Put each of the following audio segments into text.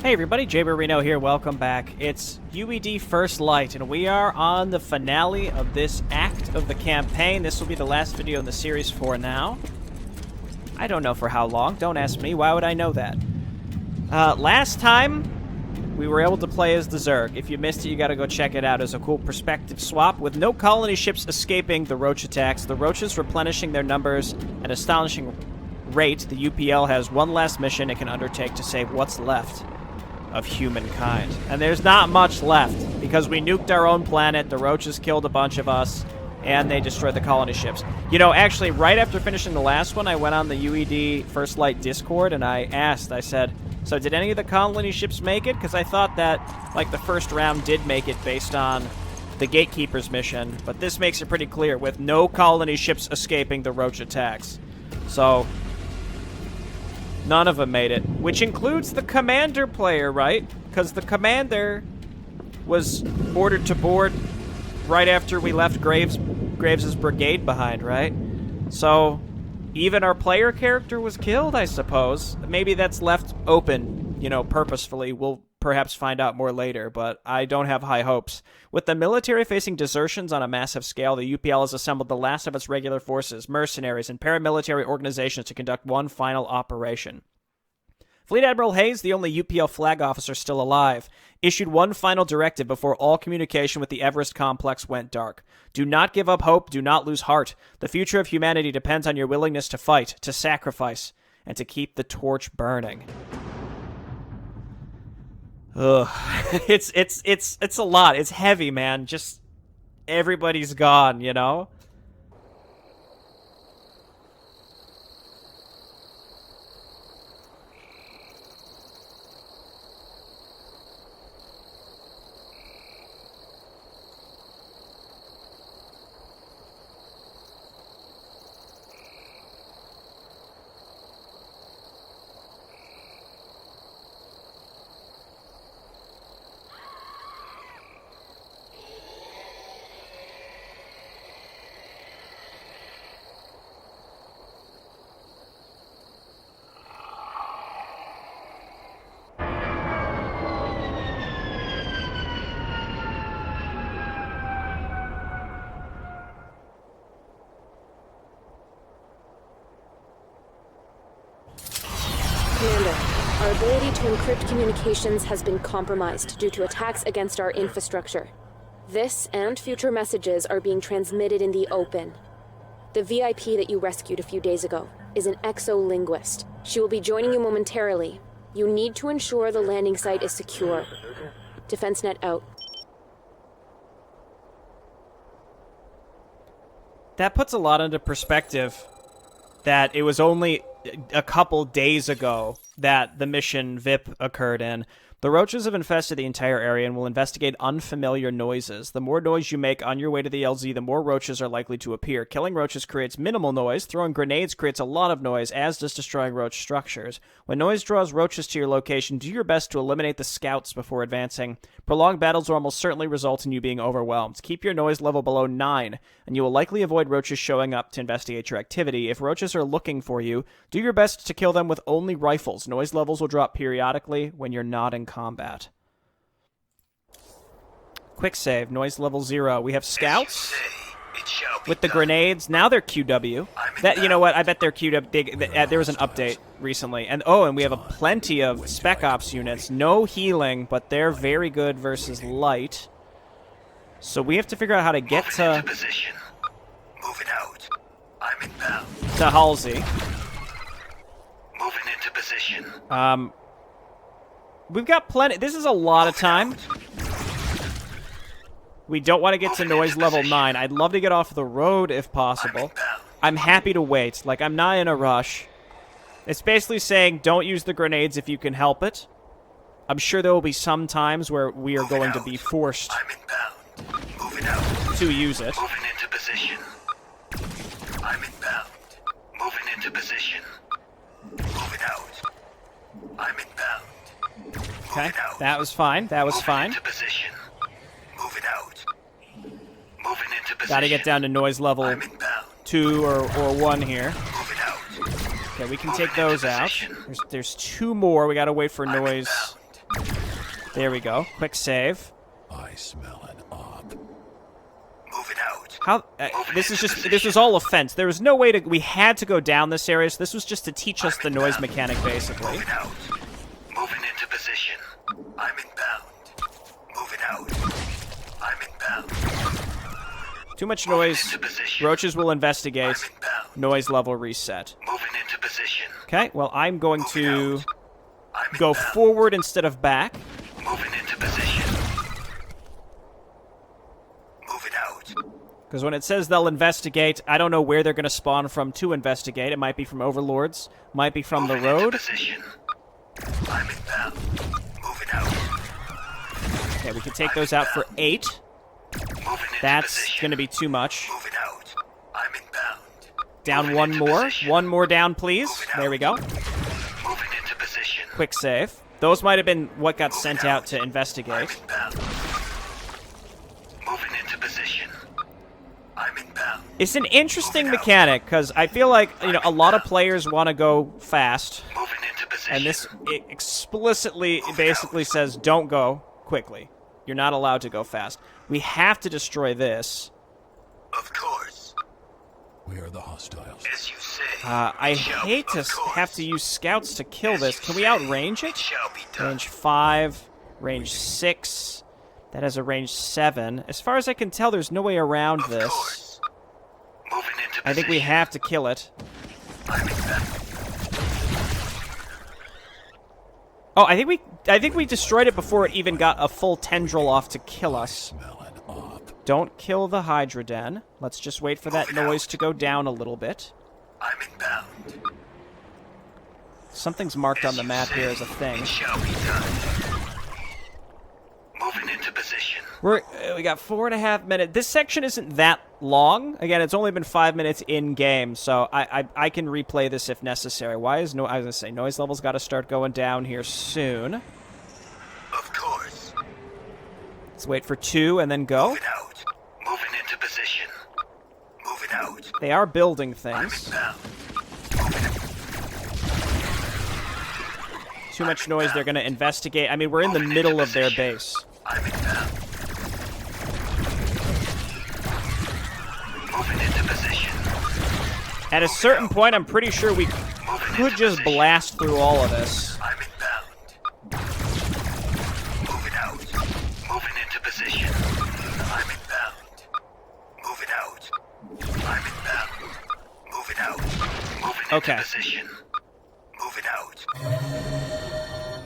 Hey everybody, Reno here, welcome back. It's UED First Light, and we are on the finale of this act of the campaign. This will be the last video in the series for now. I don't know for how long, don't ask me, why would I know that? Last time, we were able to play as the Zerg. If you missed it, you gotta go check it out as a cool perspective swap. With no colony ships escaping the Roach attacks, the Roaches replenishing their numbers at an astonishing rate, the UPL has one last mission it can undertake to save what's left of humankind. And there's not much left, because we nuked our own planet, the Roaches killed a bunch of us, and they destroyed the colony ships. You know, actually, right after finishing the last one, I went on the UED First Light Discord, and I said, so did any of the colony ships make it? Because I thought that, like, the first round did make it based on the Gatekeeper's mission, but this makes it pretty clear, with no colony ships escaping the Roach attacks. So none of them made it, which includes the commander player, right? Because the commander was ordered to board right after we left Graves' brigade behind, right? So even our player character was killed, I suppose. Maybe that's left open, you know, purposefully. We'll perhaps find out more later, but I don't have high hopes. With the military facing desertions on a massive scale, the UPL has assembled the last of its regular forces, mercenaries, and paramilitary organizations to conduct one final operation. Fleet Admiral Hayes, the only UPL flag officer still alive, issued one final directive before all communication with the Everest complex went dark. Do not give up hope, do not lose heart. The future of humanity depends on your willingness to fight, to sacrifice, and to keep the torch burning. Ugh. It's a lot. It's heavy, man. Just everybody's gone, you know? Commander, our ability to encrypt communications has been compromised due to attacks against our infrastructure. This and future messages are being transmitted in the open. The VIP that you rescued a few days ago is an exolinguist. She will be joining you momentarily. You need to ensure the landing site is secure. Defense net out. That puts a lot into perspective that it was only a couple days ago that the mission VIP occurred in. The Roaches have infested the entire area and will investigate unfamiliar noises. The more noise you make on your way to the LZ, the more Roaches are likely to appear. Killing Roaches creates minimal noise. Throwing grenades creates a lot of noise, as does destroying Roach structures. When noise draws Roaches to your location, do your best to eliminate the scouts before advancing. Prolonged battles will almost certainly result in you being overwhelmed. Keep your noise level below 9, and you will likely avoid Roaches showing up to investigate your activity. If Roaches are looking for you, do your best to kill them with only rifles. Noise levels will drop periodically when you're not in combat. Quick save, noise level 0. We have scouts with the grenades. Now they're QW. That, you know what? I bet they're QW. There was an update recently, and we have plenty of Spec Ops units. No healing, but they're very good versus light. So we have to figure out how to get to position. Moving out. I'm inbound. To Halsey. Moving into position. We've got plenty. This is a lot of time. We don't want to get to noise level 9. I'd love to get off the road if possible. I'm happy to wait. Like, I'm not in a rush. It's basically saying don't use the grenades if you can help it. I'm sure there will be some times where we are going to be forced to use it. Moving into position. I'm inbound. Moving into position. Moving out. I'm inbound. Okay, that was fine. That was fine. Into position. Moving out. Moving into position. Gotta get down to noise level 2 or 1 here. Moving out. Okay, we can take those out. There's 2 more. We gotta wait for noise There we go. Quick save. I smell an op. Move it out. How? This was all offense. There was no way to. We had to go down this area. So this was just to teach us the noise mechanic, basically. Move it out. Moving into position. I'm inbound. Move it out. I'm inbound. Too much noise. Roaches will investigate. I'm inbound. Noise level reset. Moving into position. Okay, well, I'm going to I'm go inbound. forward instead of back. Moving into position. Move it out. Because when it says they'll investigate, I don't know where they're going to spawn from to investigate. It might be from overlords. Might be from the Moving into road. position. I'm inbound. Move it out. Okay, we can take those out for 8. Moving into That's position. going to be too much. Move it out. I'm inbound. Down Moving one into more. position. One more down, please. There we go. Moving into position. Quick save. Those might have been what got sent out to I'm investigate. inbound. Moving into position. I'm inbound. It's an interesting mechanic, because I feel like, a lot of players want to go fast, Moving into position. and this explicitly basically says don't go quickly. You're not allowed to go fast. We have to destroy this. Of course. We are the hostiles. As you say. I hate to have to use scouts to kill this. Can we outrange It it? shall be done. Range 5, range 6. That has a range 7. As far as I can tell, there's no way around Of this. course. Moving into position. I think we have to kill it. I'm inbound. Oh, I think we destroyed it before it even got a full tendril off to kill us. Smell an op. Don't kill the Hydra Den. Let's just wait for that noise to go down a little bit. I'm inbound. Something's marked on the map here as a thing. It shall be done. Moving into position. We got 4.5 minutes. This section isn't that long. Again, it's only been 5 minutes in game, so I can replay this if necessary. I was gonna say noise levels got to start going down here soon. Of course. Let's wait for 2 and then go. Move it out. Moving into position. Move it out. They are building I'm things. inbound. Too much noise. They're gonna investigate. I mean, we're in the middle of their base. I'm inbound. Moving into position. At a certain point, I'm pretty sure we could just blast through all of this. I'm inbound. Move it out. Moving into position. I'm inbound. Move it out. I'm inbound. Move it out. Moving Okay. into position. Move it out.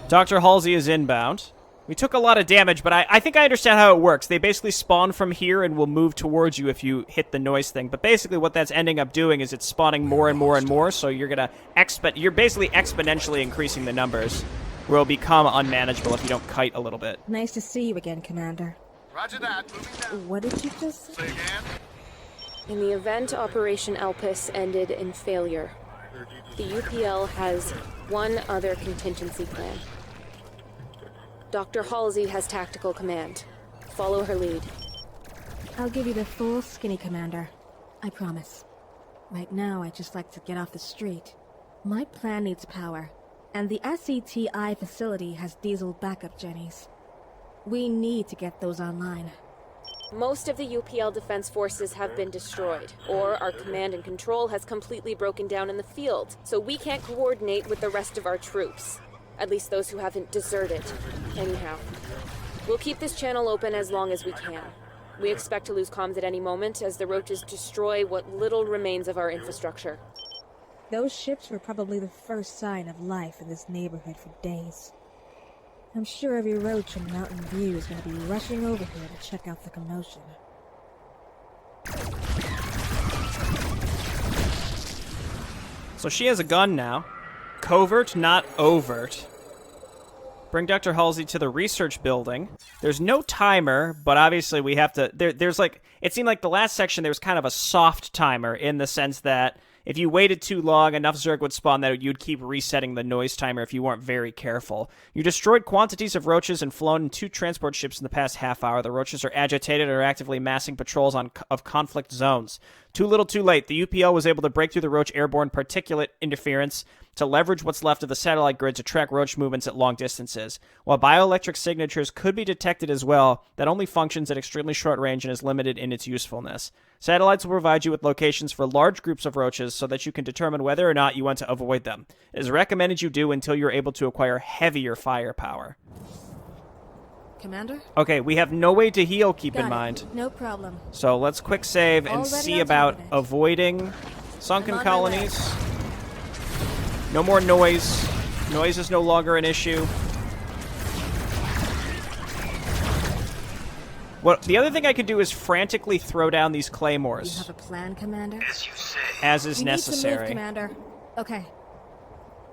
Dr. Halsey is inbound. We took a lot of damage, but I think I understand how it works. They basically spawn from here and will move towards you if you hit the noise thing. But basically what that's ending up doing is it's spawning more and more and more, so you're you're basically exponentially increasing the numbers, where it'll become unmanageable if you don't kite a little bit. Nice to see you again, Commander. Roger that. Moving down. What did you just say? Say again. In the event Operation Elpis ended in failure, the UPL has one other contingency plan. Dr. Halsey has tactical command. Follow her lead. I'll give you the full skinny, Commander. I promise. Right now, I'd just like to get off the street. My plan needs power, and the SETI facility has diesel backup jennies. We need to get those online. Most of the UPL defense forces have been destroyed, or our command and control has completely broken down in the field, so we can't coordinate with the rest of our troops. At least those who haven't deserted. Anyhow, we'll keep this channel open as long as we can. We expect to lose comms at any moment as the roaches destroy what little remains of our infrastructure. Those ships were probably the first sign of life in this neighborhood for days. I'm sure every roach in Mountain View is going to be rushing over here to check out the commotion. So she has a gun now. Covert, not overt. Bring Dr. Halsey to the research building. There's no timer, but obviously we have to... There's like... It seemed like the last section there was kind of a soft timer in the sense that if you waited too long, enough Zerg would spawn that you'd keep resetting the noise timer if you weren't very careful. You destroyed quantities of roaches and flown in 2 transport ships in the past half hour. The roaches are agitated and are actively massing patrols of conflict zones. Too little too late. The UPL was able to break through the Roach airborne particulate interference to leverage what's left of the satellite grid to track Roach movements at long distances. While bioelectric signatures could be detected as well, that only functions at extremely short range and is limited in its usefulness. Satellites will provide you with locations for large groups of roaches so that you can determine whether or not you want to avoid them. It is recommended you do until you're able to acquire heavier firepower. Commander? Okay, we have no way to heal, keep Got in it. mind. No problem. So let's quick save and Already see on top about of it. avoiding sunken I'm on my colonies. No more noise. Noise is no longer an issue. The other thing I could do is frantically throw down these You claymores, have a plan, Commander? As you say. as is We need to move, necessary. Commander. Okay.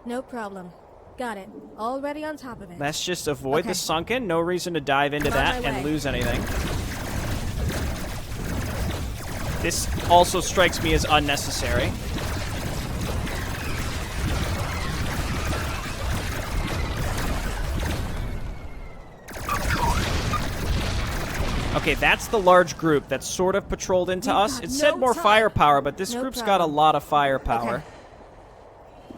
No problem. Got it. Already on top of it. Let's just avoid Okay. the sunken. No reason to dive into I'm on that my and way. lose anything. This also strikes me as unnecessary. Okay, that's the large group that sort of patrolled into We've us. got It said no more time. firepower, but this No group's got a problem. lot of firepower. Okay.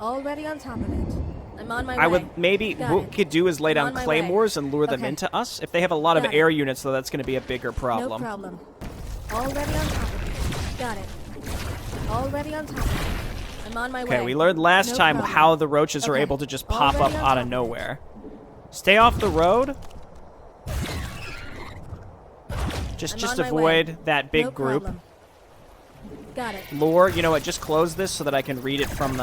Already on top of it. I'm on my I way. would maybe Got what it. we could do is lay I'm down on my claymores and lure them Okay. into us. If they have a lot of Got it. air units, though, that's going to be a bigger No problem. problem. Already on top of it. Got it. Already on top of it. I'm on my way. Okay, we learned last No time problem. how the roaches are Okay. able to just pop Already up on out top of of it. nowhere. Stay off the road. Just I'm on my avoid way. that big No group. problem. Got it. Lure, you know what? Just close this so that I can read it from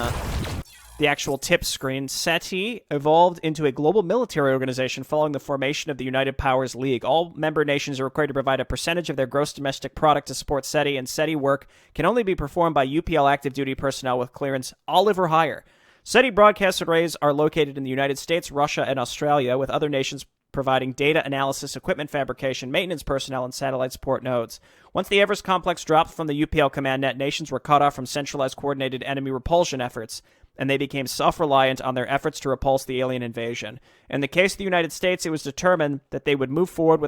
the actual tip screen. SETI evolved into a global military organization following the formation of the United Powers League. All member nations are required to provide a percentage of their gross domestic product to support SETI, and SETI work can only be performed by UPL active duty personnel with clearance olive or higher. SETI broadcast arrays are located in the United States, Russia, and Australia, with other nations providing data analysis, equipment fabrication, maintenance personnel, and satellite support nodes. Once the Everest complex dropped from the UPL command net, nations were cut off from centralized coordinated enemy repulsion efforts, and they became self-reliant on their efforts to repulse the alien invasion. In the case of the United States, it was determined that they would move forward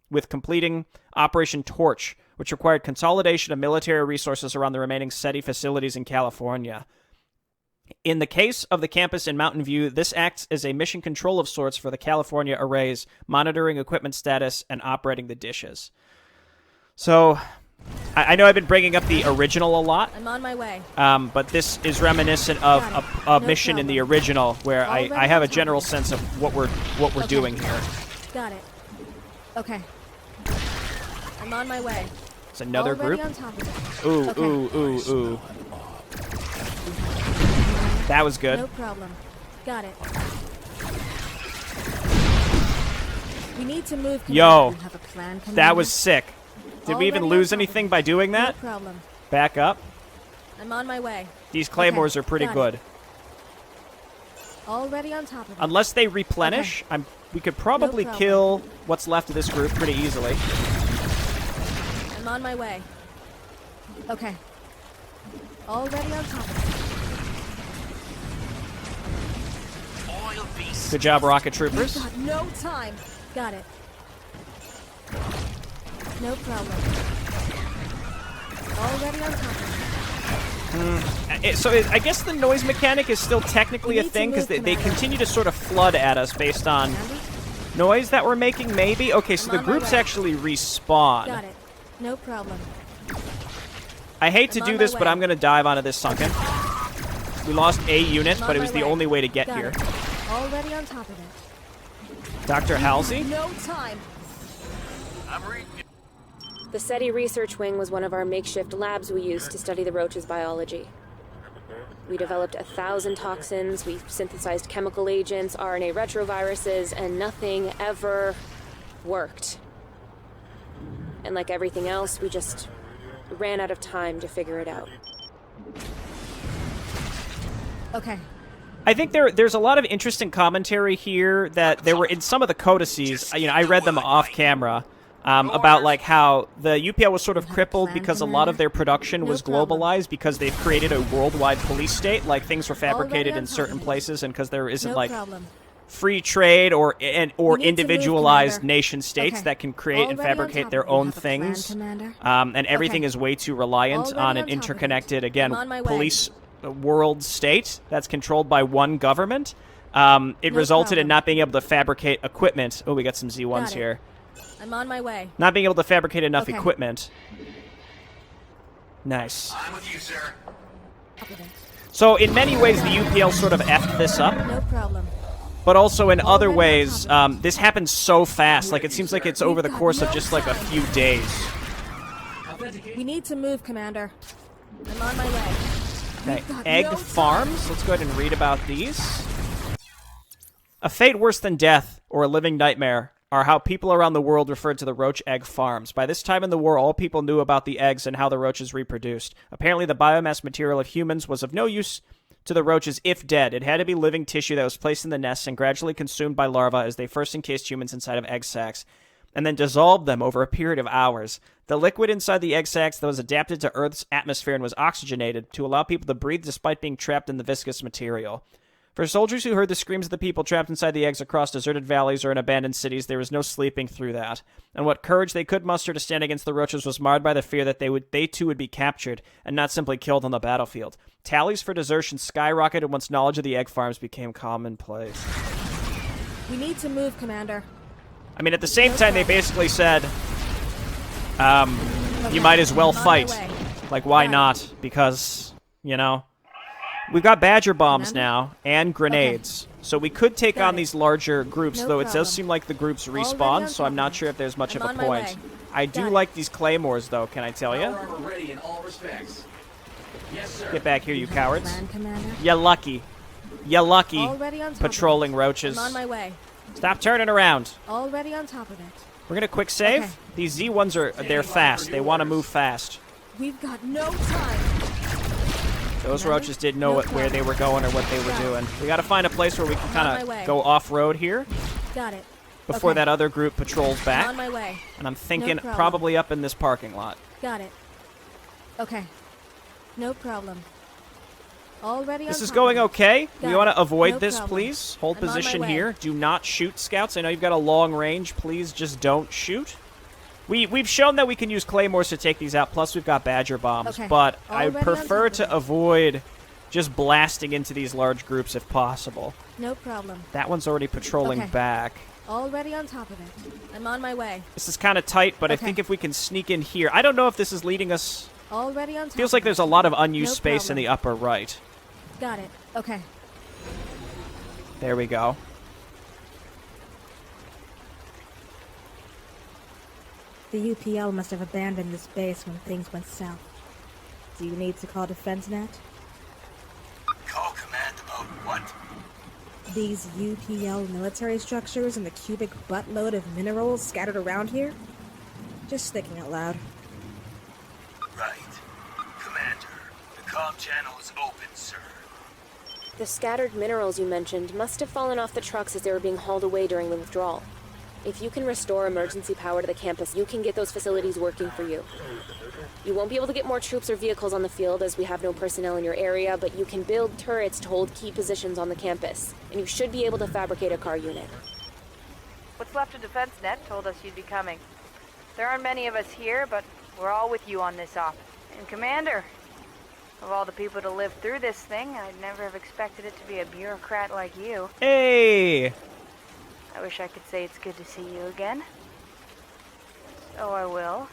with completing Operation Torch, which required consolidation of military resources around the remaining SETI facilities in California. In the case of the campus in Mountain View, this acts as a mission control of sorts for the California arrays, monitoring equipment status and operating the dishes. So, I know I've been bringing up the original a lot, I'm on my way. but this is reminiscent of a No mission in the problem. original where I Already have a on top general of it. sense of what we're Okay. doing here. Got it. Okay. I'm on my way. It's another Already group. on top of it. Ooh, Okay. ooh. That was good. No problem. Got it. We need to move. Yo, Commander. You have a plan, That Commander? was sick. Did we even Already on lose top of anything it. by doing No that? problem. Back up. I'm on my way. These claymores are pretty got it. good. Already on top of it. Unless they replenish, we could probably problem. kill what's left of this group pretty easily. I'm on my way. Okay. Already on top of it. Oil beast. Good job, rocket We've troopers. got no time. Got it. No problem. Already on top of it. I guess the noise mechanic is still technically We a need to thing because move, they Commander. continue to sort of flood at us based on Commander? noise that we're making, maybe? Okay, so I'm the on my groups way. actually respawn. Got it. No problem. I hate to I'm do on this, my but way. I'm going to dive onto this sunken. We lost a unit, I'm but on it was my the way. only way to get Got here. it. Already on top of it. Dr. Halsey? No time. I'm reading you. The SETI research wing was one of our makeshift labs we used to study the roach's biology. We developed 1,000 toxins, we synthesized chemical agents, RNA retroviruses, and nothing ever worked. And like everything else, we just ran out of time to figure it out. Okay. I think there's a lot of interesting commentary here that there were in some of the codices. You know, I read them off camera about like how the UPL was sort of crippled plan, because a lot of Commander? their production No was problem. globalized because they've created a worldwide police state. Like things were fabricated Already on in top certain of it. places, and because there isn't No like problem. free trade or We need to move, individualized Commander. nation states Okay. that can create and Already on fabricate top their of it. You own have a plan, things. Commander? And everything Okay. is way too reliant Already on on an top of it. interconnected, again, I'm on my way. police world state that's controlled by one government. It No resulted in problem. not being able to fabricate equipment. Oh, we got some Z1s Got it. here. I'm on my way. Not being able to fabricate enough Okay. equipment. Nice. I'm with you, sir. Top of it. So in many ways, the UPL sort of effed this up. No problem. But also in other Already on ways, top of this happens so fast. Like, it seems like it's over the got course of no just, like, a time. few days. We need to move, Commander. I'm on my way. Okay, We've got egg no time. farms. Let's go ahead and read about these. A fate worse than death, or a living nightmare, are how people around the world referred to the roach egg farms. By this time in the war, all people knew about the eggs and how the roaches reproduced. Apparently, the biomass material of humans was of no use to the roaches if dead. It had to be living tissue that was placed in the nests and gradually consumed by larvae as they first encased humans inside of egg sacs, and then dissolved them over a period of hours. The liquid inside the egg sacs that was adapted to Earth's atmosphere and was oxygenated to allow people to breathe despite being trapped in the viscous material. For soldiers who heard the screams of the people trapped inside the eggs across deserted valleys or in abandoned cities, there was no sleeping through that. And what courage they could muster to stand against the roaches was marred by the fear that they too would be captured and not simply killed on the battlefield. Tallies for desertion skyrocketed once knowledge of the egg farms became commonplace. We need to move, Commander. I mean, at the same time, they basically said, you might as well I'm on my fight. way. Like, why Got it. not? Because, you know, we've got Badger bombs Commander? now and grenades. So we could take Got on it. these larger groups, No though it problem. does seem like the groups Already respawn, on so I'm top not of it. sure if there's much I'm of on a my point. way. I do Got it. like these claymores, though, can I tell you? Armor ready in all respects. Yes, sir. Get back here, you cowards. Plan, Commander. You lucky. You lucky. Already on top Patrolling of it. roaches. I'm on my way. Stop turning around. Already on top of it. We're gonna quick save. Okay. These Z1s they're fast. They want to move fast. We've got no time. Those Commander? roaches didn't know No where they were going or what they were Got it. doing. We gotta find a place where we can I'm on kind my way. of go off-road here Got it. before Okay. that other group patrols I'm back. on my way. And I'm thinking problem. probably up in this parking lot. Got it. Okay. No problem. Already on This is top going of it. okay. Got We want it. to avoid No this, problem. please. Hold I'm on my position way. here. Do not shoot, scouts. I know you've got a long range. Please just don't shoot. We've shown that we can use claymores to take these out, plus we've got Badger bombs, Okay. but I Already on prefer top of to it. avoid just blasting into these large groups if possible. No problem. That one's already patrolling Okay. back. Already on top of it. I'm on my way. This is kind of tight, but I Okay. think if we can sneak in here... I don't know if this is leading us... Already on top Feels of like it. there's a lot of unused No space in problem. the upper right. Got it. Okay. There we go. The UPL must have abandoned this base when things went south. Do you need to call DefenseNet? Call command about what? These UPL military structures and the cubic buttload of minerals scattered around here? Just thinking out loud. Right. Commander, the comm channel is open, sir. The scattered minerals you mentioned must have fallen off the trucks as they were being hauled away during the withdrawal. If you can restore emergency power to the campus, you can get those facilities working for you. You won't be able to get more troops or vehicles on the field as we have no personnel in your area, but you can build turrets to hold key positions on the campus, and you should be able to fabricate a car unit. What's left of DefenseNet told us you'd be coming. There aren't many of us here, but we're all with you on this op. And Commander, of all the people to live through this thing, I'd never have expected it to be a bureaucrat like you. Hey! I wish I could say it's good to see you again. So I will.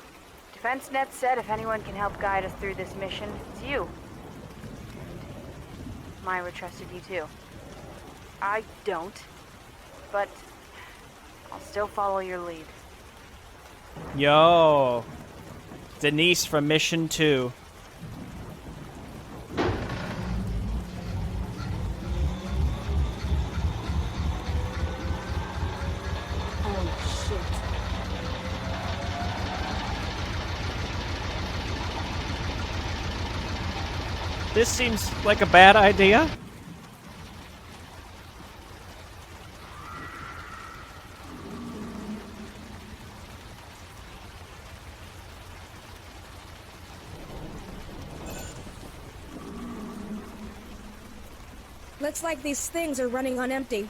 DefenseNet said if anyone can help guide us through this mission, it's you. Myra trusted you too. I don't, but I'll still follow your lead. Yo. Denise from Mission 2. Oh, shit. This seems like a bad idea. Looks like these things are running on empty.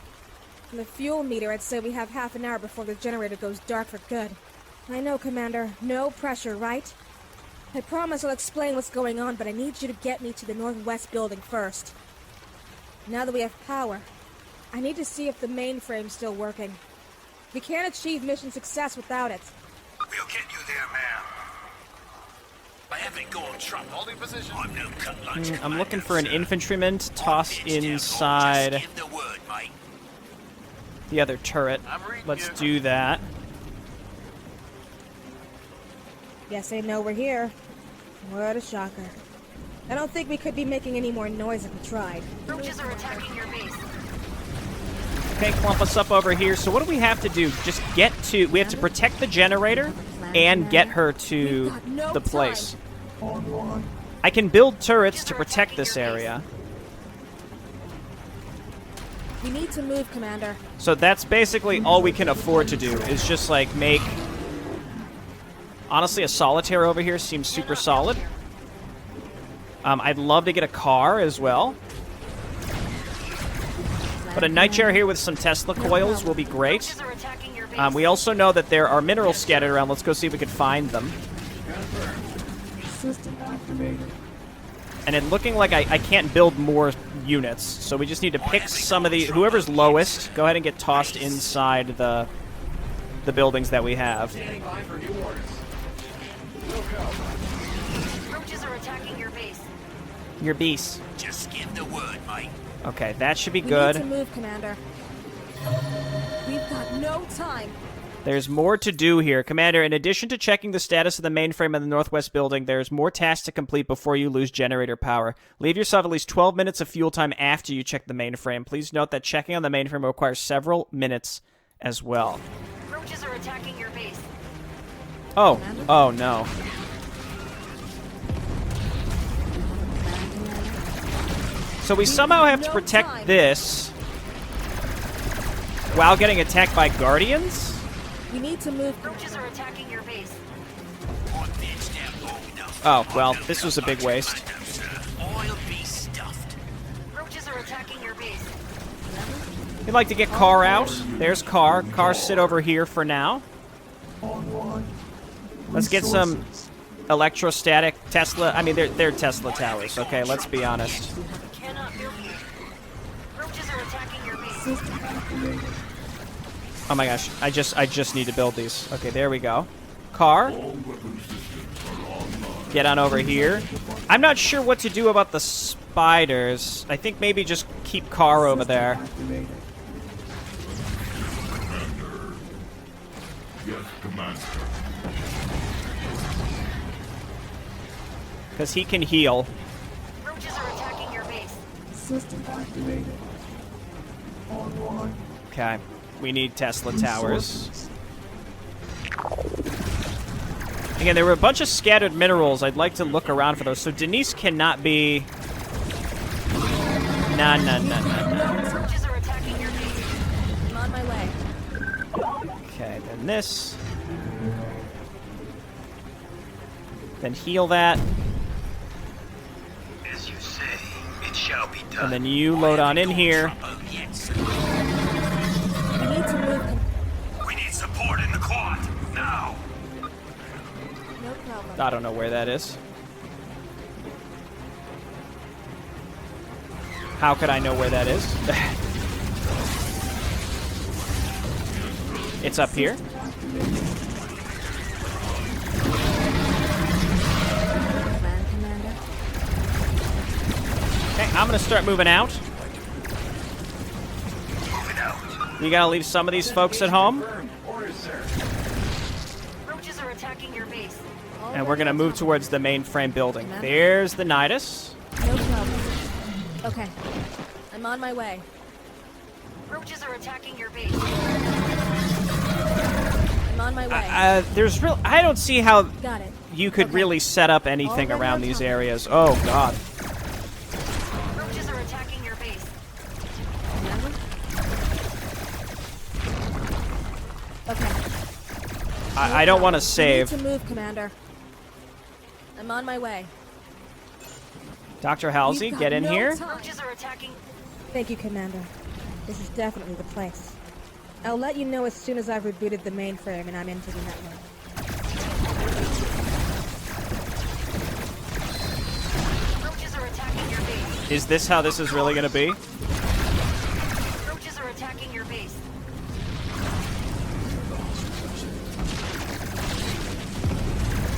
From the fuel meter, I'd say we have half an hour before the generator goes dark for good. I know, Commander. No pressure, right? I promise I'll explain what's going on, but I need you to get me to the northwest building first. Now that we have power, I need to see if the mainframe's still working. We can't achieve mission success without it. We'll get you there, ma'am. I haven't gone Trump. Holding position. I'm no cut lunch. I'm looking for an infantryman to toss inside Just give the word, mate. the other turret. I'm reading Let's you. do that. Guess they know we're here. What a shocker. I don't think we could be making any more noise if we tried. Roaches are attacking your base. Okay, clump us up over here. So what do we have to do? Just get to... We have to protect the generator and get her to the place. I can build turrets to protect this area. We need to move, Commander. So that's basically all we can afford to do, is just, like, make... Honestly, a solitaire over here seems super solid. I'd love to get a car as well. But a nightjar here with some Tesla coils will be great. Roaches are attacking your base. We also know that there are minerals scattered around. Let's go see if we can find them. And it looking like I can't build more units, so we just need to pick some of the... Whoever's lowest, go ahead and get tossed inside the buildings that we have. Roaches are attacking your base. Your beast. Just give the word, mate. Okay, that should be We good. need to move, Commander. We've got no time. There's more to do here. Commander, in addition to checking the status of the mainframe in the northwest building, there's more tasks to complete before you lose generator power. Leave yourself at least 12 minutes of fuel time after you check the mainframe. Please note that checking on the mainframe requires several minutes as well. Roaches are attacking your base. Oh, oh no. So we somehow have to protect this while getting attacked by guardians? We need to move. Roaches are attacking your base. I've pitched out long enough. Oh, well, this was a big waste. I'll be stuffed. Roaches are attacking your base. We'd like to get Car out. There's Car. Car sit over here for now. Let's get some electrostatic Tesla. I mean, they're Tesla towers. Okay, let's be honest. Cannot build here. Roaches are attacking your base. Oh my gosh, I just need to build these. Okay, there we go. Car. Get on over here. I'm not sure what to do about the spiders. I think maybe just keep Car over there. Because he can heal. Roaches are attacking your base. Okay, we need Tesla towers. Again, there were a bunch of scattered minerals. I'd like to look around for those. So Denise cannot be... Nah. Roaches are attacking your base. I'm on my way. Okay, then this. Then heal that. As you say, it shall be done. And then you load on in here. We need to move. We need support in the quad now. No problem. I don't know where that is. How could I know where that is? It's up here. Plan, Commander. Okay, I'm gonna start moving out. Moving out. You gotta leave some of these folks at home. Roaches are attacking your base. And we're gonna move towards the mainframe building. There's the Nidus. No problem. Okay. I'm on my way. Roaches are attacking your base. I'm on my way. There's real. I don't see how Got it. you could Okay. really set up anything Already around on these top. areas. Oh god. Roaches are attacking your base. Commander? Okay. I don't want to We save. need to move, Commander. I'm on my way. Dr. Halsey, We've got get in no here. time. Roaches are attacking. Thank you, Commander. This is definitely the place. I'll let you know as soon as I've rebooted the mainframe and I'm into the network. Roaches are attacking your base. Is this how this is really gonna be? Roaches are attacking your base.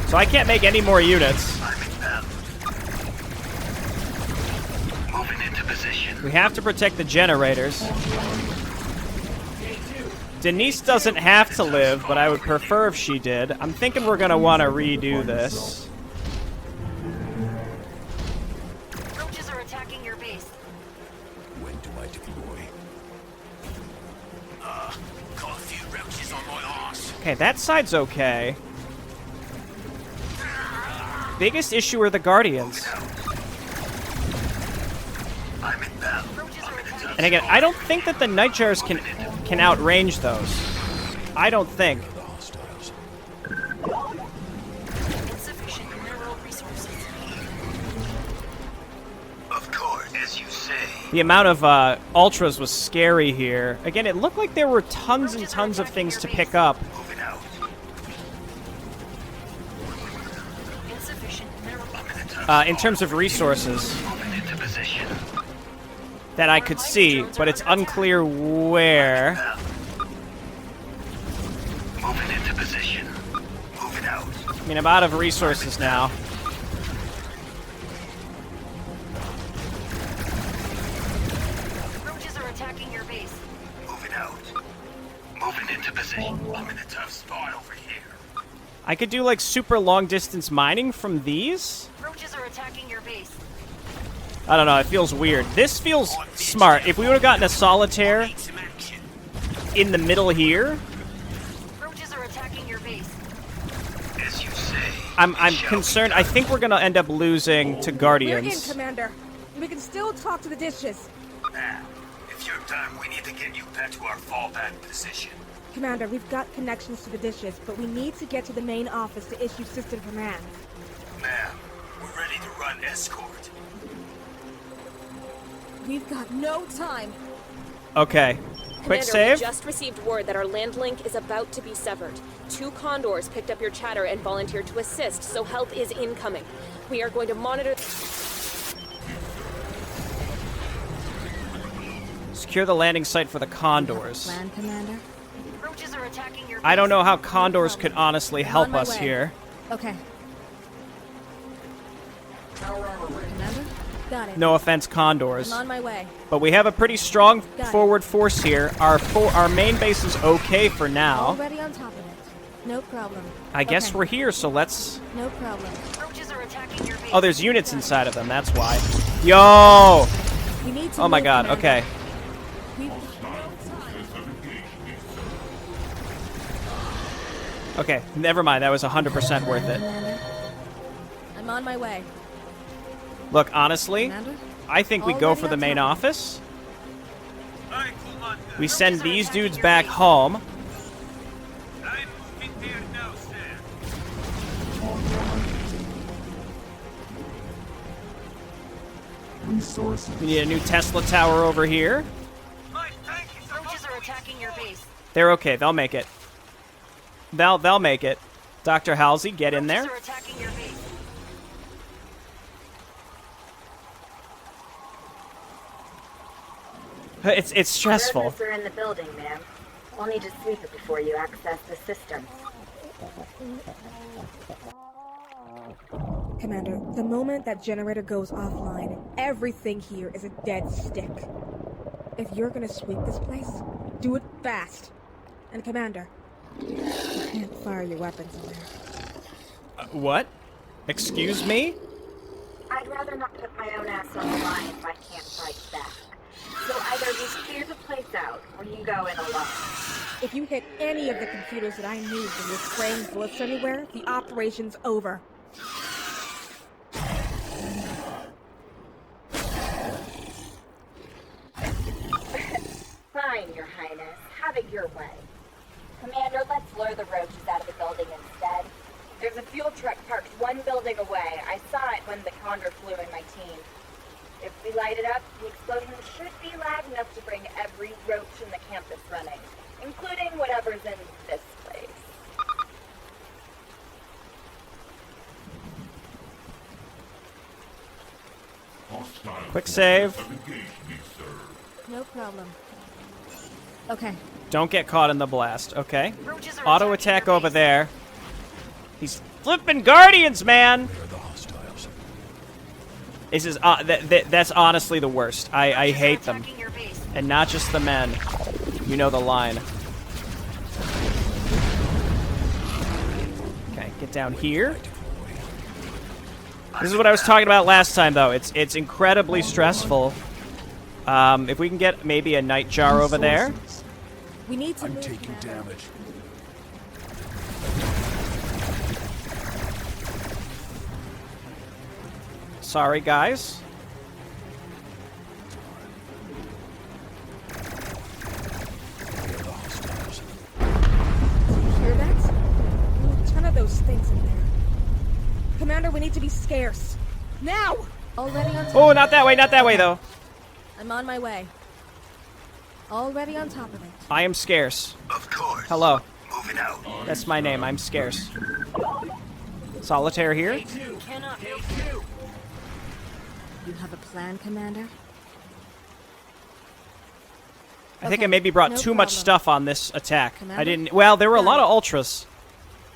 So I can't make any more units. I'm inbound. Moving into position. We have to protect the generators. Denise doesn't have to live, but I would prefer if she did. I'm thinking we're gonna want to redo this. Roaches are attacking your base. When do I deploy? Got a few roaches on my arse. Okay, that side's okay. Biggest issue are the Guardians. I'm inbound. And again, I don't think that the Nightjars can outrange those. I don't think. The hostiles. Insufficient mineral resources. Of course, as you say. The amount of ultras was scary here. Again, it looked like there were tons and tons of things to pick up. Moving out. Insufficient mineral. In terms of resources Moving into position. that I could see, but it's unclear where. Moving into position. Moving out. I mean, I'm out of resources now. Roaches are attacking your base. Moving out. Moving into position. I'm in a tough spot over here. I could do like super long distance mining from these. Roaches are attacking your base. I don't know, it feels weird. This feels smart. If we would have gotten a solitaire Need some action. in the middle here, Roaches are attacking your base. As you say. I'm it shall concerned. be I think we're gonna end up losing to We're in, Guardians. Commander. We can still talk to the dishes. done. Now, if you're done, we need to get you back to our fallback position. Commander, we've got connections to the dishes, but we need to get to the main office to issue system commands. Ma'am, we're ready to run escort. We've got no time. Okay. Quick Commander, save. we just received word that our land link is about to be severed. 2 condors picked up your chatter and volunteered to assist, so help is incoming. We are going to monitor... Secure the landing site for the condors. Plan, Commander? Roaches are attacking your base. I don't know how condors could honestly I'm help on my us way. here. Okay. Commander? Got it. No offense, condors. I'm on my way. But we have a pretty strong Got it. forward force here. Our main base is okay for now. Already on top of it. No problem. I guess Okay. we're here, so let's... No problem. Roaches are attacking your base. Oh, there's units inside of them, that's why. Yo! We need to Oh my move, god, Commander. okay. We've... Okay, never mind, that was 100% worth it. Commander? I'm on my way. Look, honestly, Commander? I think we go Already for the on main top. office. Hey, Commander. We send Roaches are these attacking dudes your back base. home. I'm moving there now, sir. We need a new Tesla tower over here. My tank is Roaches are attacking your base. They're okay, they'll make it. They'll make it. Dr. Halsey, get in there. Roaches are attacking your base. It's stressful. Residents are in the building, ma'am. We'll need to sweep it before you access the system. Commander, the moment that generator goes offline, everything here is a dead stick. If you're gonna sweep this place, do it fast. And Commander, you can't fire your weapons in there. What? Excuse me? I'd rather not put my own ass on the line if I can't fight back. So either you clear the place out, or you go in alone. If you hit any of the computers that I need when you're spraying bullets anywhere, the operation's over. Fine, Your Highness. Have it your way. Commander, let's lure the roaches out of the building instead. There's a fuel truck parked 1 building away. I saw it when the condor flew in my team. If we light it up, the explosion should be loud enough to bring every roach in the campus running. including whatever's in this place. Quick save. No problem. Okay. Don't get caught in the blast. Okay. Roaches are Auto attacking attack your over base. there. He's flipping Guardians, man! Where are the hostiles? This is that's honestly the worst. I Roaches are hate them. attacking your base. And not just the men. You know the line. Okay, get down here. This is what I was talking about last time, though. It's incredibly stressful. If we can get maybe a night jar over there. We need to I'm move, taking Commander. damage. Sorry, guys. Where are the hostiles? Hear that? A ton of those things in there. Commander, we need to be scarce. Now! Already on top. Oh, not that way, not that way, though. I'm on my way. Already on top of it. I am scarce. Of course. Hello. Moving out. That's my name. I'm scarce. Solitaire here. Cannot be. You have a plan, Commander? I think Okay, I maybe brought no too much problem. stuff on this attack. I Commander? didn't. Well, there were a Got lot it. of ultras.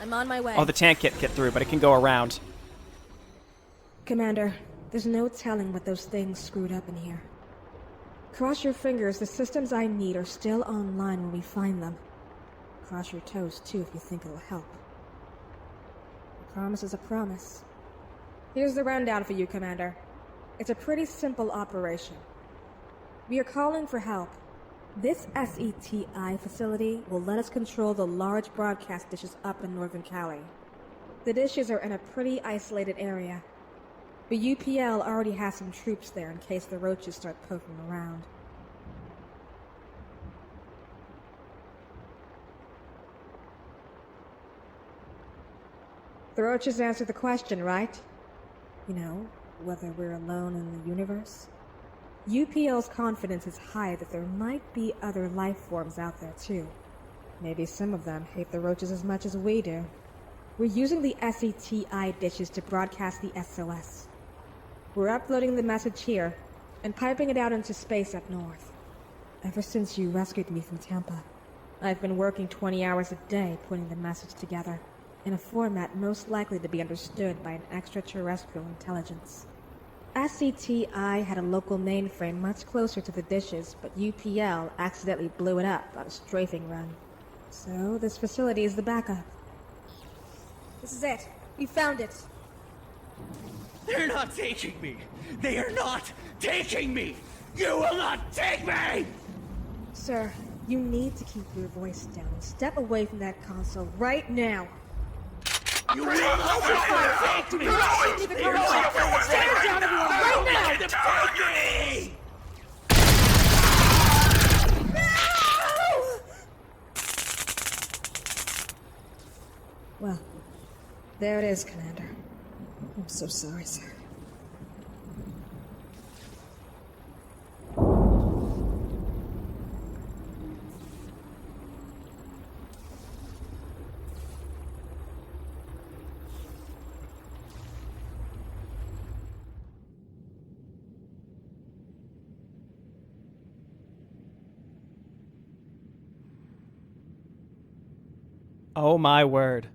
I'm on my way. Oh, the tank can't get through, but it can go around. Commander, there's no telling what those things screwed up in here. Cross your fingers, the systems I need are still online when we find them. Cross your toes, too, if you think it'll help. A promise is a promise. Here's the rundown for you, Commander. It's a pretty simple operation. We are calling for help. This SETI facility will let us control the large broadcast dishes up in northern Cali. The dishes are in a pretty isolated area. But UPL already has some troops there in case the roaches start poking around. The roaches answer the question, right? You know, whether we're alone in the universe? UPL's confidence is high that there might be other life forms out there too. Maybe some of them hate the roaches as much as we do. We're using the SETI dishes to broadcast the SOS. We're uploading the message here and piping it out into space up north. Ever since you rescued me from Tampa, I've been working 20 hours a day putting the message together in a format most likely to be understood by an extraterrestrial intelligence. SCTI had a local mainframe much closer to the dishes, but UPL accidentally blew it up on a strafing run. So this facility is the backup. This is it. We found it. They're not taking me! They are not taking me! You will not take me! Sir, you need to keep your voice down and step away from that console right now. You will not take me! Stand down, everyone, right now! Take me! Well, there it is, Commander. I'm so sorry, sir. Oh my word.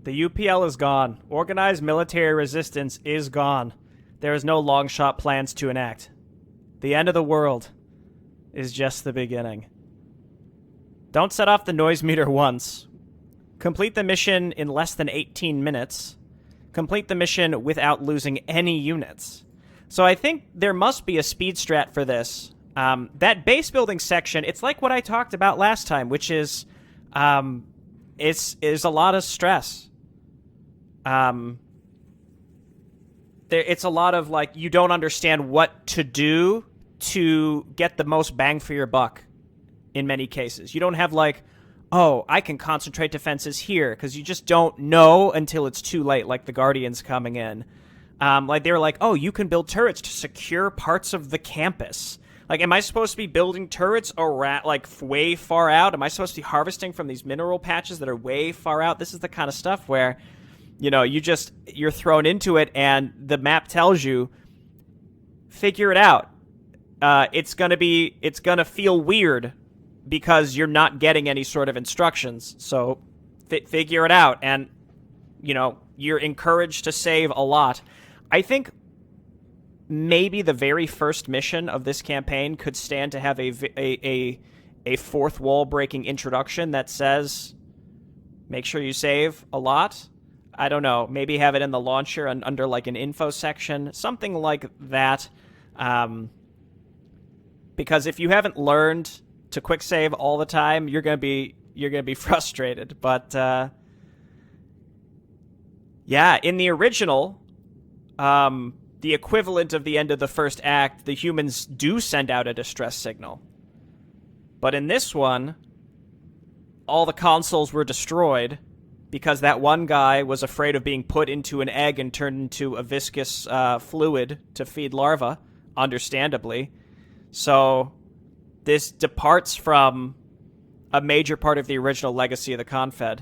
The UPL is gone. Organized military resistance is gone. There is no long shot plans to enact. The end of the world is just the beginning. Don't set off the noise meter once. Complete the mission in less than 18 minutes. Complete the mission without losing any units. So I think there must be a speed strat for this. That base building section, it's like what I talked about last time, which is it's a lot of stress. It's a lot of, like, you don't understand what to do to get the most bang for your buck in many cases. You don't have, like, oh, I can concentrate defenses here, because you just don't know until it's too late, like the Guardians coming in. Like, they were like, oh, you can build turrets to secure parts of the campus. Like, am I supposed to be building turrets around, like, way far out? Am I supposed to be harvesting from these mineral patches that are way far out? This is the kind of stuff where, you know, you're thrown into it and the map tells you, figure it out. It's gonna feel weird because you're not getting any sort of instructions. So figure it out. And, you know, you're encouraged to save a lot. I think maybe the very first mission of this campaign could stand to have a fourth wall breaking introduction that says, make sure you save a lot. I don't know. Maybe have it in the launcher and under like an info section, something like that. Because if you haven't learned to quick save all the time, you're gonna be frustrated. But yeah, in the original, the equivalent of the end of the first act, the humans do send out a distress signal. But in this one, all the consoles were destroyed because that one guy was afraid of being put into an egg and turned into a viscous fluid to feed larvae, understandably. So this departs from a major part of the original legacy of the Confed,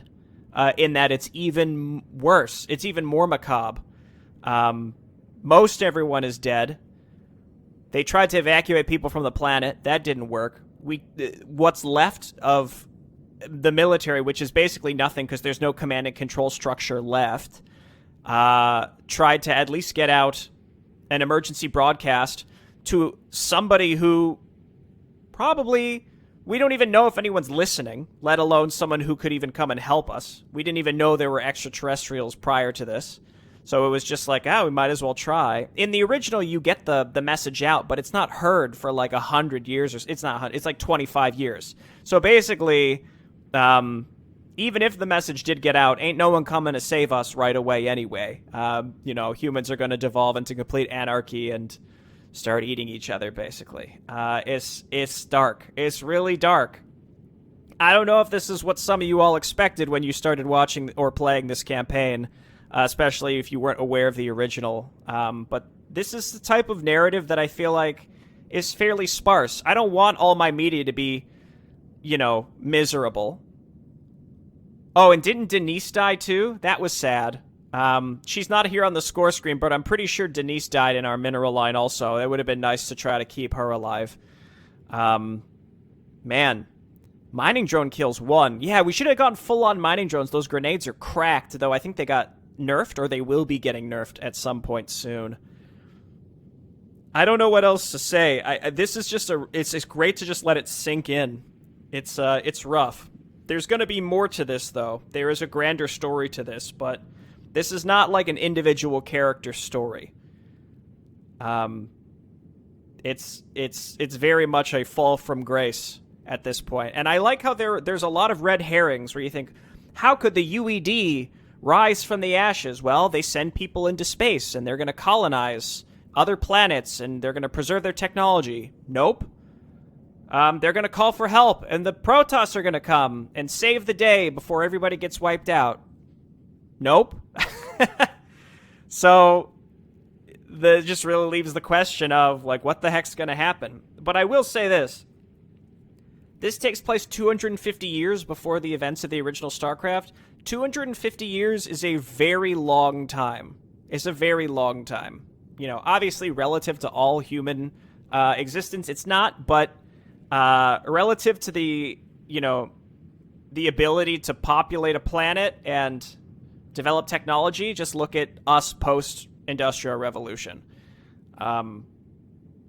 in that it's even worse. It's even more macabre. Most everyone is dead. They tried to evacuate people from the planet. That didn't work. What's left of the military, which is basically nothing because there's no command and control structure left, tried to at least get out an emergency broadcast to somebody who probably, we don't even know if anyone's listening, let alone someone who could even come and help us. We didn't even know there were extraterrestrials prior to this. So it was just like, we might as well try. In the original, you get the message out, but it's not heard for like 100 years. It's not 100, it's like 25 years. So basically, even if the message did get out, ain't no one coming to save us right away anyway. You know, humans are going to devolve into complete anarchy and start eating each other, basically. It's dark. It's really dark. I don't know if this is what some of you all expected when you started watching or playing this campaign, especially if you weren't aware of the original. But this is the type of narrative that I feel like is fairly sparse. I don't want all my media to be, you know, miserable. Oh, and didn't Denise die too? That was sad. She's not here on the score screen, but I'm pretty sure Denise died in our mineral line also. It would have been nice to try to keep her alive. Man, mining drone kills 1. Yeah, we should have gone full-on mining drones. Those grenades are cracked, though I think they got nerfed, or they will be getting nerfed at some point soon. I don't know what else to say. This is just it's great to just let it sink in. It's rough. There's going to be more to this, though. There is a grander story to this, but this is not like an individual character story. It's very much a fall from grace at this point. And I like how there's a lot of red herrings where you think, how could the UED rise from the ashes? Well, they send people into space, and they're going to colonize other planets, and they're going to preserve their technology. Nope. They're going to call for help, and the Protoss are going to come and save the day before everybody gets wiped out. Nope. So, that just really leaves the question of, like, what the heck's going to happen? But I will say this. This takes place 250 years before the events of the original StarCraft. 250 years is a very long time. It's a very long time. You know, obviously relative to all human existence, it's not, but relative to the, you know, the ability to populate a planet and develop technology, just look at us post-Industrial Revolution.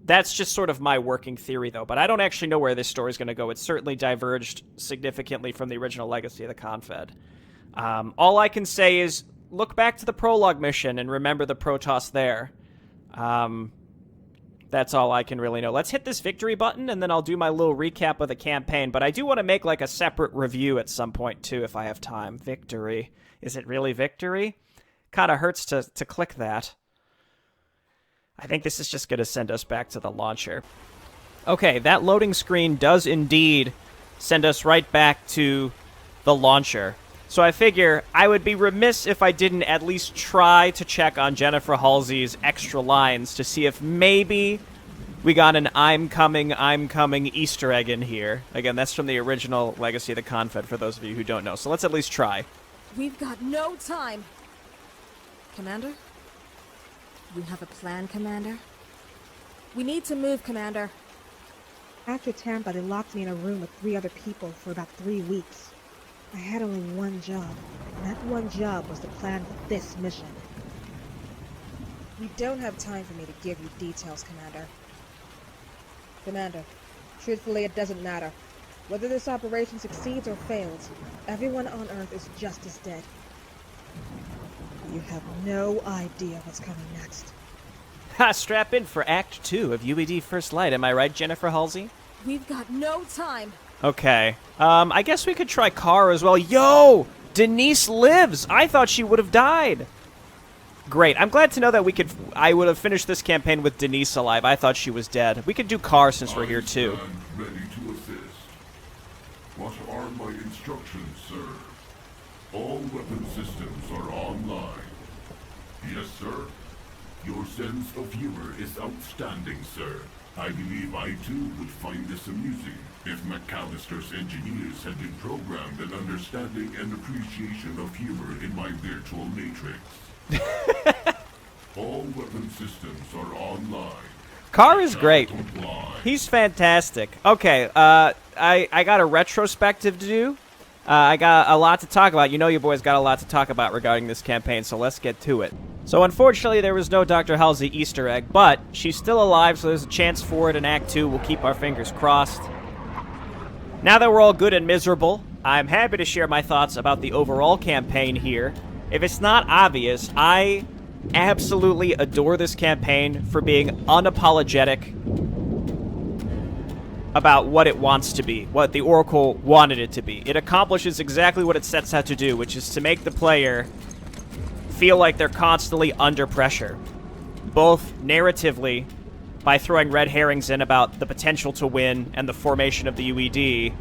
That's just sort of my working theory, though, but I don't actually know where this story is going to go. It's certainly diverged significantly from the original legacy of the Confed. All I can say is look back to the prologue mission and remember the Protoss there. That's all I can really know. Let's hit this victory button, and then I'll do my little recap of the campaign, but I do want to make like a separate review at some point, too, if I have time. Victory. Is it really victory? Kind of hurts to click that. I think this is just going to send us back to the launcher. Okay, that loading screen does indeed send us right back to the launcher. So I figure I would be remiss if I didn't at least try to check on Jennifer Halsey's extra lines to see if maybe We got an I'm coming Easter egg in here. Again, that's from the original Legacy of the Confed, for those of you who don't know. So let's at least try. We've got no time. Commander? You have a plan, Commander? We need to move, Commander. After Tampa, they locked me in a room with 3 other people for about 3 weeks. I had only one job, and that one job was to plan for this mission. We don't have time for me to give you details, Commander. Commander, truthfully, it doesn't matter. Whether this operation succeeds or fails, everyone on Earth is just as dead. You have no idea what's coming next. Ha! Strap in for Act 2 of UED First Light. Am I right, Jennifer Halsey? We've got no time. Okay. I guess we could try Kara as well. Yo! Denise lives! I thought she would have died. Great. I'm glad to know that I would have finished this campaign with Denise alive. I thought she was dead. We could do Kara since we're here too. Ready to assist. What are my instructions, sir? All weapon systems are online. Yes, sir. Your sense of humor is outstanding, sir. I believe I too would find this amusing if McAllister's engineers had been programmed an understanding and appreciation of humor in my virtual matrix. All weapon systems are online. Kara's great. He's fantastic. Okay, I got a retrospective to do. I got a lot to talk about. You know your boy's got a lot to talk about regarding this campaign, so let's get to it. So unfortunately, there was no Dr. Halsey Easter egg, but she's still alive, so there's a chance for it in Act 2. We'll keep our fingers crossed. Now that we're all good and miserable, I'm happy to share my thoughts about the overall campaign here. If it's not obvious, I absolutely adore this campaign for being unapologetic about what it wants to be, what the Oracle wanted it to be. It accomplishes exactly what it sets out to do, which is to make the player feel like they're constantly under pressure, both narratively by throwing red herrings in about the potential to win and the formation of the UED,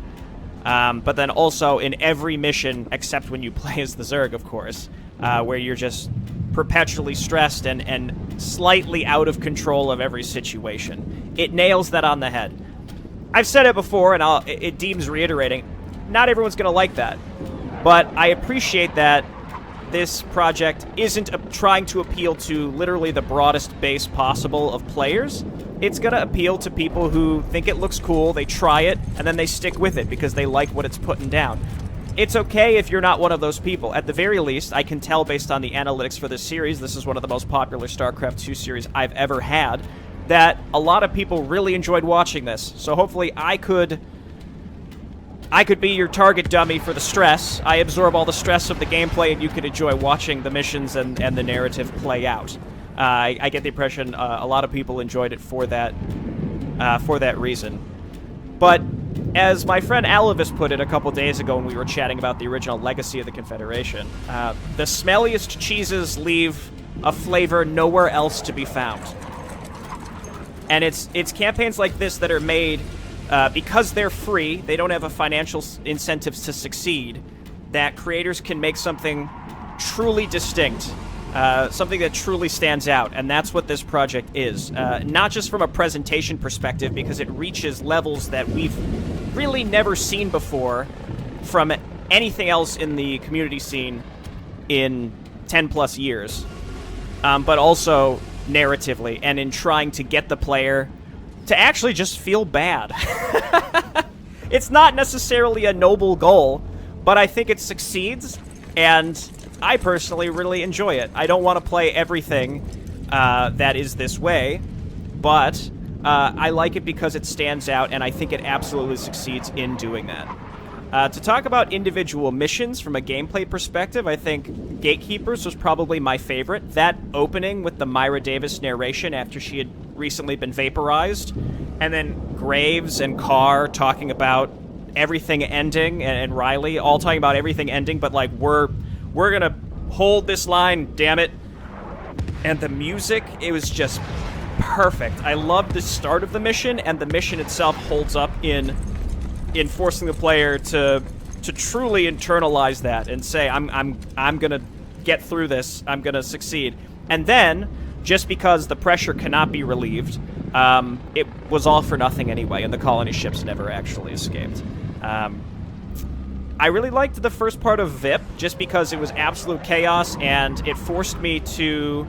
but then also in every mission, except when you play as the Zerg, of course, where you're just perpetually stressed and slightly out of control of every situation. It nails that on the head. I've said it before, and it deems reiterating, not everyone's going to like that, but I appreciate that this project isn't trying to appeal to literally the broadest base possible of players. It's going to appeal to people who think it looks cool, they try it, and then they stick with it because they like what it's putting down. It's okay if you're not one of those people. At the very least, I can tell based on the analytics for this series, this is one of the most popular StarCraft 2 series I've ever had, that a lot of people really enjoyed watching this. So hopefully I could be your target dummy for the stress. I absorb all the stress of the gameplay, and you could enjoy watching the missions and the narrative play out. I get the impression a lot of people enjoyed it for that reason. But as my friend Alavis put it a couple days ago when we were chatting about the original Legacy of the Confederation, the smelliest cheeses leave a flavor nowhere else to be found. And it's campaigns like this that are made because they're free, they don't have a financial incentives to succeed, that creators can make something truly distinct, something that truly stands out, and that's what this project is. Not just from a presentation perspective, because it reaches levels that we've really never seen before from anything else in the community scene in 10 plus years, but also narratively, and in trying to get the player to actually just feel bad. It's not necessarily a noble goal, but I think it succeeds, and I personally really enjoy it. I don't want to play everything that is this way, but I like it because it stands out, and I think it absolutely succeeds in doing that. To talk about individual missions from a gameplay perspective, I think Gatekeepers was probably my favorite. That opening with the Myra Davis narration after she had recently been vaporized, and then Graves and Carr talking about everything ending, and Riley all talking about everything ending, but like, we're gonna hold this line, damn it. And the music, it was just perfect. I loved the start of the mission, and the mission itself holds up in forcing the player to truly internalize that and say, I'm gonna get through this, I'm gonna succeed. And then, just because the pressure cannot be relieved, it was all for nothing anyway, and the colony ships never actually escaped. I really liked the first part of VIP, just because it was absolute chaos, and it forced me to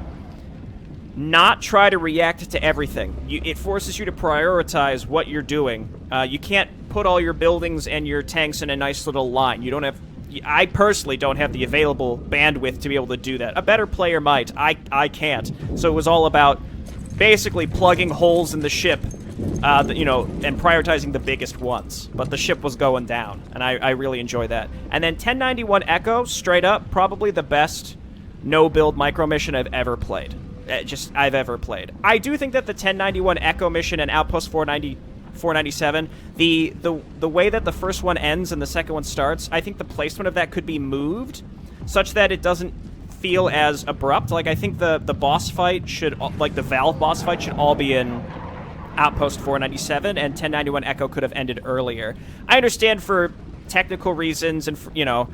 not try to react to everything. It forces you to prioritize what you're doing. You can't put all your buildings and your tanks in a nice little line. You don't have... I personally don't have the available bandwidth to be able to do that. A better player might. I can't. So it was all about basically plugging holes in the ship, you know, and prioritizing the biggest ones. But the ship was going down, and I really enjoy that. And then 1091 Echo, straight up, probably the best no-build micro mission I've ever played. I've ever played. I do think that the 1091 Echo mission and Outpost 497, the way that the first one ends and the second one starts, I think the placement of that could be moved such that it doesn't feel as abrupt. Like, I think the boss fight should, like the Valve boss fight, should all be in Outpost 497, and 1091 Echo could have ended earlier. I understand for technical reasons and, for, you know,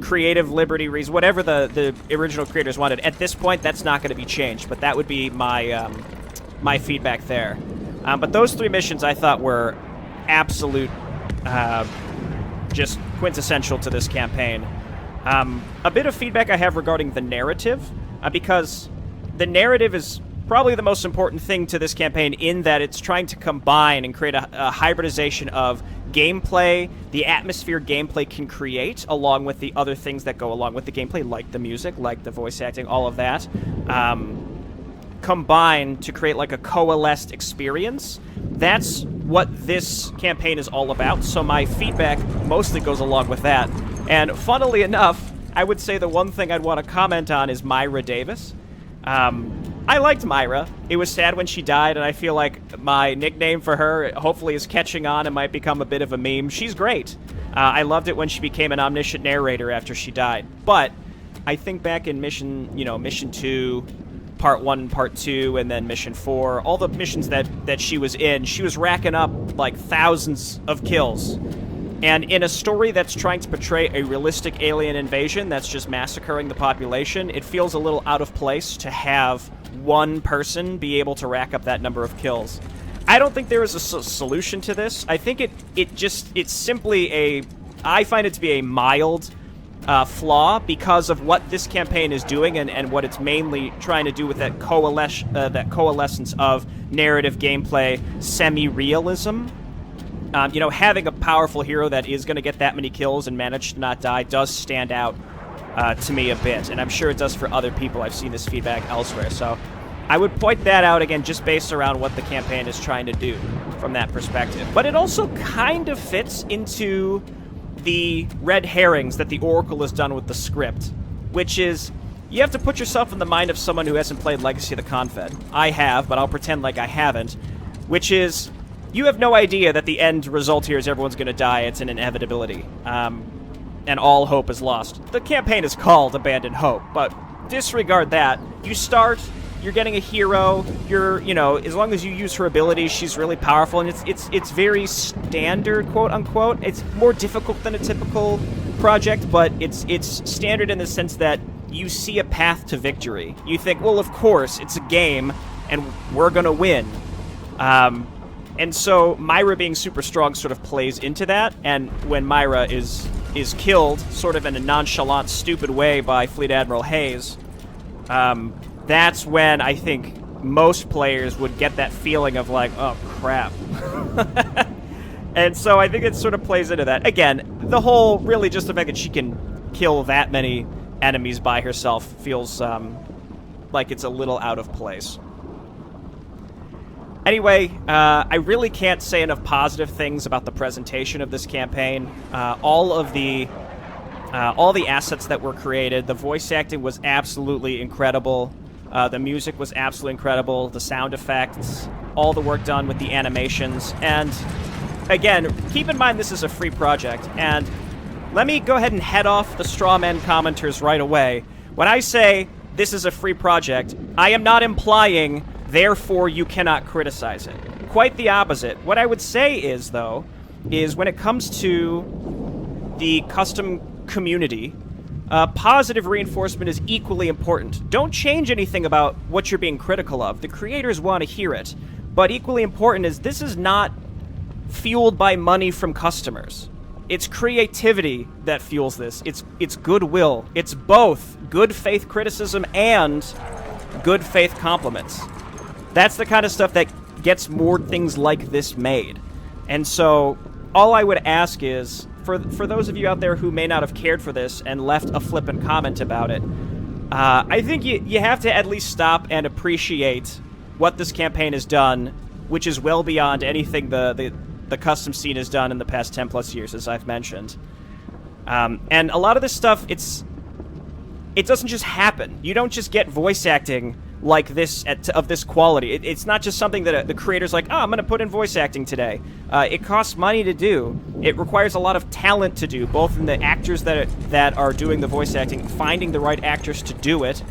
creative liberty reasons, whatever the original creators wanted. At this point, that's not going to be changed, but that would be my my feedback there. But those three missions I thought were absolute, just quintessential to this campaign. A bit of feedback I have regarding the narrative, because the narrative is probably the most important thing to this campaign, in that it's trying to combine and create a hybridization of gameplay, the atmosphere gameplay can create, along with the other things that go along with the gameplay, like the music, like the voice acting, all of that, combined to create like a coalesced experience. That's what this campaign is all about, so my feedback mostly goes along with that. And funnily enough, I would say the one thing I'd want to comment on is Myra Davis. I liked Myra. It was sad when she died, and I feel like my nickname for her hopefully is catching on and might become a bit of a meme. She's great. I loved it when she became an omniscient narrator after she died. But I think back in Mission 2, Part 1 and Part 2, and then Mission 4, all the missions that she was in, she was racking up, like, thousands of kills. And in a story that's trying to portray a realistic alien invasion that's just massacring the population, it feels a little out of place to have one person be able to rack up that number of kills. I don't think there is a solution to this. I think it's simply I find it to be a mild flaw because of what this campaign is doing and what it's mainly trying to do with that coalescence of narrative gameplay, semi-realism. You know, having a powerful hero that is going to get that many kills and manage to not die does stand out to me a bit, and I'm sure it does for other people. I've seen this feedback elsewhere, so I would point that out again just based around what the campaign is trying to do from that perspective. But it also kind of fits into the red herrings that the Oracle has done with the script, which is, you have to put yourself in the mind of someone who hasn't played Legacy of the Confed. I have, but I'll pretend like I haven't, which is, you have no idea that the end result here is everyone's going to die. It's an inevitability. And all hope is lost. The campaign is called Abandon Hope, but disregard that. You start, you're getting a hero, you know, as long as you use her abilities, she's really powerful, and it's very standard, quote-unquote. It's more difficult than a typical project, but it's standard in the sense that you see a path to victory. You think, well, of course, it's a game, and we're gonna win. And so Myra being super strong sort of plays into that, and when Myra is killed sort of in a nonchalant, stupid way by Fleet Admiral Hayes, that's when I think most players would get that feeling of like, oh, crap. And so I think it sort of plays into that. Again, the whole, really just the fact that she can kill that many enemies by herself feels like it's a little out of place. Anyway, I really can't say enough positive things about the presentation of this campaign. All the assets that were created, the voice acting was absolutely incredible. The music was absolutely incredible. The sound effects, all the work done with the animations. And again, keep in mind this is a free project. And let me go ahead and head off the straw man commenters right away. When I say this is a free project, I am not implying therefore you cannot criticize it. Quite the opposite. What I would say is, though, is when it comes to the custom community, positive reinforcement is equally important. Don't change anything about what you're being critical of. The creators want to hear it. But equally important is this is not fueled by money from customers. It's creativity that fuels this. It's goodwill. It's both good faith criticism and good faith compliments. That's the kind of stuff that gets more things like this made. And so all I would ask is, for those of you out there who may not have cared for this and left a flippant comment about it, I think you have to at least stop and appreciate what this campaign has done, which is well beyond anything the custom scene has done in the past 10 plus years, as I've mentioned. And a lot of this stuff, it doesn't just happen. You don't just get voice acting like this of this quality. It's not just something that the creator's like, oh, I'm going to put in voice acting today. It costs money to do. It requires a lot of talent to do, both in the actors that are doing the voice acting, finding the right actors to do it,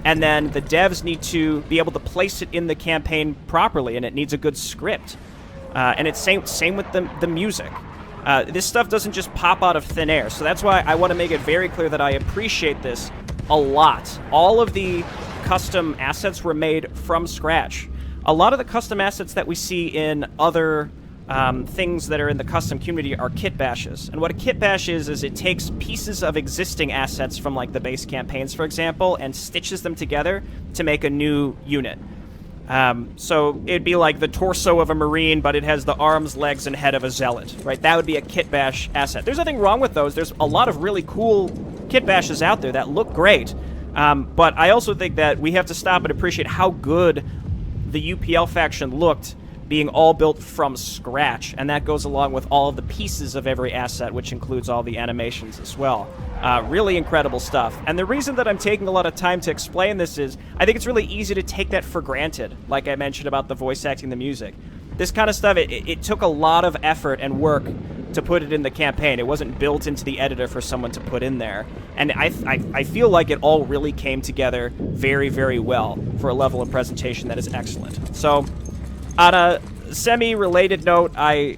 and then the devs need to be able to place it in the campaign properly, and it needs a good script. And it's same with the music. This stuff doesn't just pop out of thin air, so that's why I want to make it very clear that I appreciate this a lot. All of the custom assets were made from scratch. A lot of the custom assets that we see in other things that are in the custom community are kit bashes. And what a kit bash is it takes pieces of existing assets from like the base campaigns, for example, and stitches them together to make a new unit. So it'd be like the torso of a Marine, but it has the arms, legs, and head of a Zealot, right? That would be a kit bash asset. There's nothing wrong with those. There's a lot of really cool kit bashes out there that look great. But I also think that we have to stop and appreciate how good the UPL faction looked being all built from scratch, and that goes along with all of the pieces of every asset, which includes all the animations as well. Really incredible stuff. And the reason that I'm taking a lot of time to explain this is I think it's really easy to take that for granted, like I mentioned about the voice acting, the music. This kind of stuff, it took a lot of effort and work to put it in the campaign. It wasn't built into the editor for someone to put in there. And I feel like it all really came together very, very well for a level of presentation that is excellent. So, on a semi-related note, I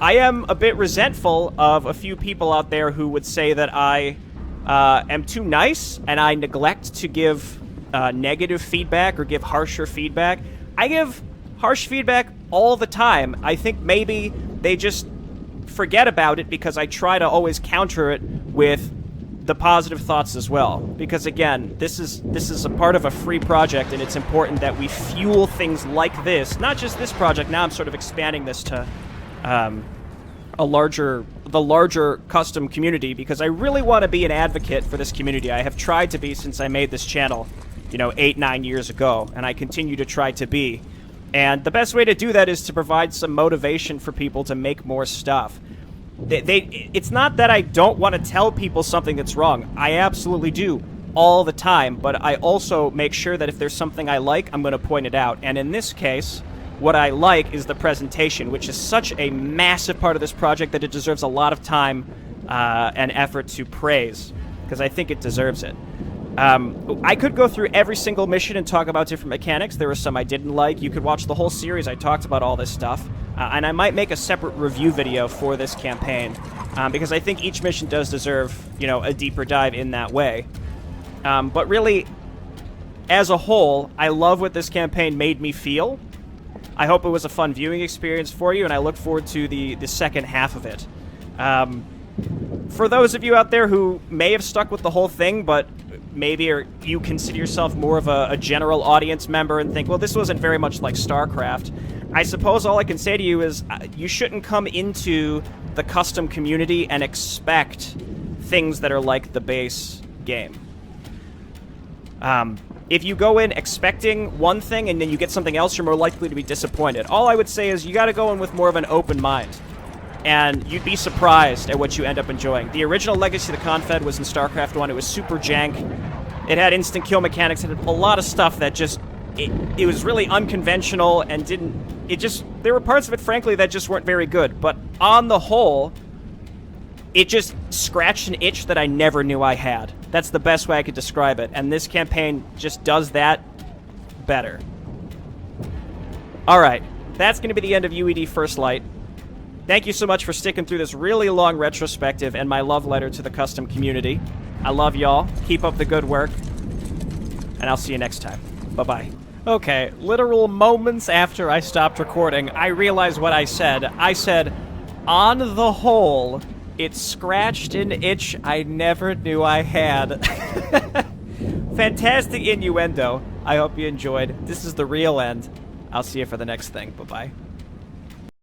am a bit resentful of a few people out there who would say that I am too nice and I neglect to give negative feedback or give harsher feedback. I give harsh feedback all the time. I think maybe they just forget about it because I try to always counter it with the positive thoughts as well. Because again, this is a part of a free project, and it's important that we fuel things like this. Not just this project. Now I'm sort of expanding this to the larger custom community, because I really want to be an advocate for this community. I have tried to be since I made this channel, 8-9 years ago, and I continue to try to be. And the best way to do that is to provide some motivation for people to make more stuff. It's not that I don't want to tell people something that's wrong. I absolutely do all the time, but I also make sure that if there's something I like, I'm going to point it out. And in this case, what I like is the presentation, which is such a massive part of this project that it deserves a lot of time and effort to praise, because I think it deserves it. I could go through every single mission and talk about different mechanics. There were some I didn't like. You could watch the whole series. I talked about all this stuff. And I might make a separate review video for this campaign, because I think each mission does deserve, a deeper dive in that way. But really, as a whole, I love what this campaign made me feel. I hope it was a fun viewing experience for you, and I look forward to the second half of it. For those of you out there who may have stuck with the whole thing, but maybe you consider yourself more of a general audience member and think, well, this wasn't very much like StarCraft, I suppose all I can say to you is you shouldn't come into the custom community and expect things that are like the base game. If you go in expecting one thing and then you get something else, you're more likely to be disappointed. All I would say is you got to go in with more of an open mind, and you'd be surprised at what you end up enjoying. The original Legacy of the Confed was in StarCraft 1. It was super jank. It had instant kill mechanics. It had a lot of stuff that just... It was really unconventional and didn't... There were parts of it, frankly, that just weren't very good. But on the whole, it just scratched an itch that I never knew I had. That's the best way I could describe it. And this campaign just does that better. Alright, that's going to be the end of UED First Light. Thank you so much for sticking through this really long retrospective and my love letter to the custom community. I love y'all. Keep up the good work. And I'll see you next time. Bye-bye. Okay, literal moments after I stopped recording, I realized what I said. I said, on the whole, it scratched an itch I never knew I had. Fantastic innuendo. I hope you enjoyed. This is the real end. I'll see you for the next thing. Bye-bye.